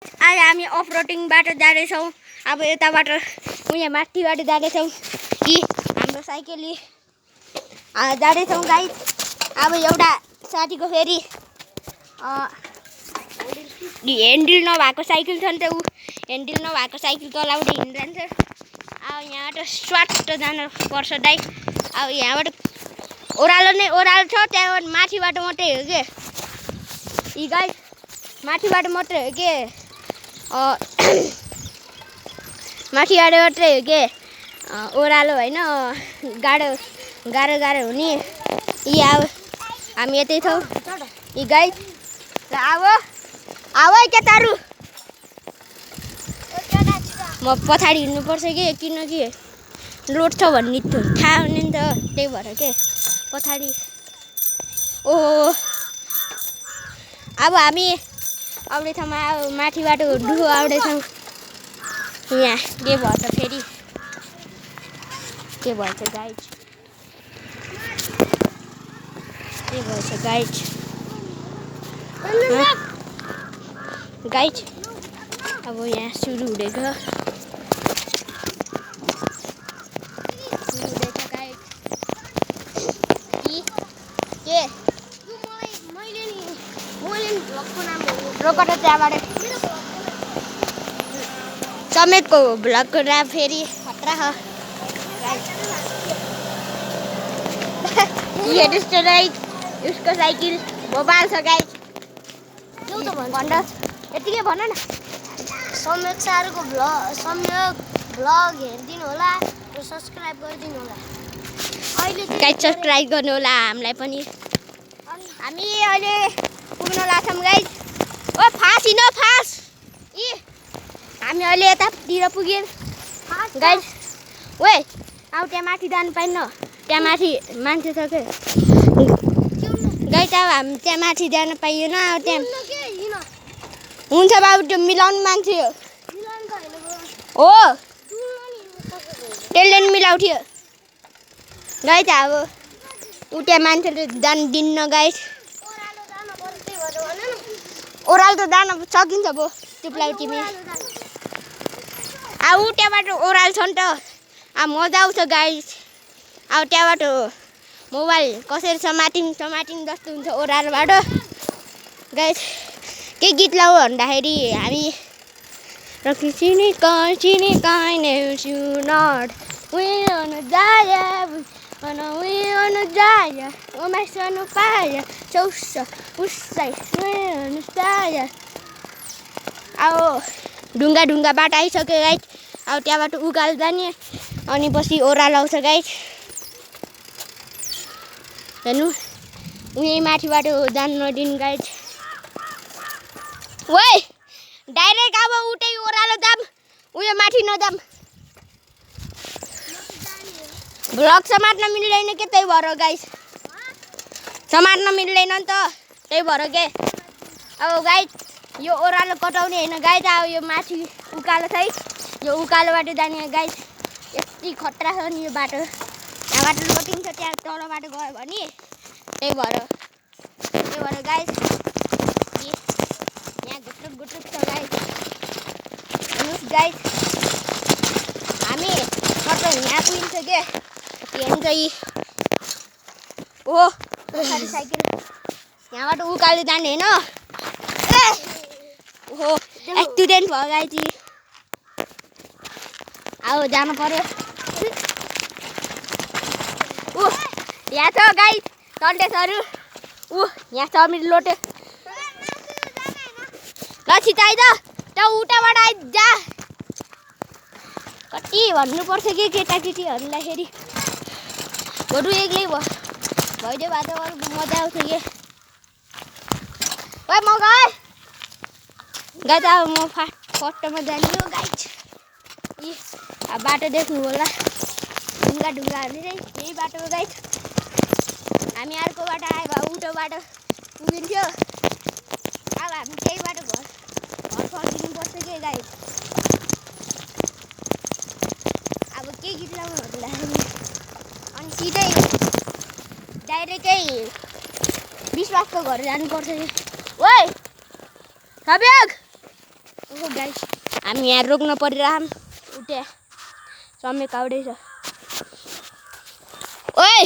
आज हामी अफ रोडिङबाट जाँदैछौँ। अब यताबाट उहाँ माथिबाट जाँदैछौँ कि हाम्रो साइकलले जाँदैछौँ गाइस। अब एउटा साथीको फेरि ह्यान्डल नभएको साइकल छ नि त, ऊ ह्यान्डल नभएको साइकल चलाउँदै हिँडिरहन्छ। अब यहाँबाट स्वाट जानुपर्छ दाइ। अब यहाँबाट ओह्रालो नै ओह्रालो छ, त्यहाँबाट माथिबाट मात्रै हो के यी गाइस, माथिबाट मात्रै हो के माथिबाट मात्रै हो के ओह्रालो होइन, गाह्रो हुने। यी अब हामी यतै छौँ यी गाइस। र अब क्या तारु म पछाडि हिँड्नुपर्छ कि किनकि लोड छ भन्ने थाहा हुने नि त, त्यही भएर के पछाडि। ओहो अब हामी आउँदैछौँ। अब माथिबाट डुहो आउँदैछौँ। यहाँ के भन्छ फेरि के भन्छ गाइड, के भन्छ गाइड गाइड। अब यहाँ सुरु हुँदैछ गाइड। के मैले भ्लगको नाम रोकट त्यहाँबाट समेतको भ्लगको नाम फेरि खतरा छ गाइस। उसको साइकल भोपाल छ गाइस। भन्न यतिकै भन न। सम्यक सारको भ्लग हेरिदिनु होला र सब्सक्राइब गरिदिनु होला। अहिले गाइस सब्सक्राइब गर्नु होला हामीलाई पनि। हामी अहिले पुग्न लाग्छौँ गाइस। ओ फास हिँड फास। हामी अहिले यतातिर पुग्यौँ गाइस। ओए अब त्यहाँ माथि जानु पाइन्न, त्यहाँ माथि मान्छे छ के गाइस। अब हामी त्यहाँ माथि जान पाइएन। अब त्यहाँ हुन्छ बाबु, त्यो मिलाउनु मान्छे हो, त्यसले नि मिलाउँथ्यो गाइस। अब ऊ त्यहाँ मान्छेले जानु दिन्न गाइस। ओह्रालो त जान सकिन्छ भो चुप्लाउ तिमी। अब ऊ त्यहाँबाट ओह्रालो छ नि त, अब मजा आउँछ गाइस। अब त्यहाँबाट मोबाइल कसरी समातिङ जस्तो हुन्छ ओह्रालोबाट गाइस। के गीत लाऊ भन्दाखेरि हामी चिनी काइ नट उयो जाय ओमा सानो पाया चौस उसै जाय। अब ढुङ्गा बाटो आइसक्यो गाइस। अब त्यहाँबाट उकालो जाने अनि पछि ओह्रालो आउँछ गाइस। हेर्नु उहीँ माथिबाट जानु नदिनु गाइस। ओए डाइरेक्ट अब उतै ओह्रालो जाम, उयो माथि नजाम। भ्लग समात्न मिल्दैन के, त्यही भएर गाइस। समात्न मिल्दैन नि त, त्यही भएर के। अब गाइस यो ओह्रालो कटाउने होइन गाइस। अब यो माथि उकालो छ है, यो उकालोबाट जाने गाइस। यति खतरा छ नि यो बाटो। यहाँबाट लोटिङ छ, त्यहाँ तलबाट गयो भने त्यही भएर गाइस। यहाँ गुट्रुक छ गाइस। हेर्नुहोस् गाइस, हामी कता यहाँ पुगिन्छ के हेर्नु चाहिँ। ओहो पछाडि साइकल यहाँबाट उकालो जाने होइन। ओहो एक्सिडेन्ट भयो गाइस। अब जानु पर्यो। यहाँ छ गाइस सन्देशहरू। यहाँ छ मेरो लोटे। ल छिटाइ त उताबाट आइजा। कति भन्नुपर्छ कि केटाकेटीहरूलाई फेरि बरु एक्लै भइदियो भए त मजा आउँछ कि। भाइ म गएँ गाइस। अब म फर्स्टमा जाने हो गाइस। अब बाटो देख्नु होला, ढुङ्गाहरू चाहिँ यही बाटो हो गाइस। हामी अर्को बाटो आयो भए उल्टो बाटो पुगिन्थ्यो। अब हामी त्यही बाटो घर फर्किनुपर्छ के गाइस। अब के गीत लाउनु भन्दाखेरि अनि सिधै डाइरेक्टै विश्वासको घर जानुपर्छ कि। ओए सब्याग गाइस हामी यहाँ रोक्न परिरहम उठे समय काउडे छ ओइ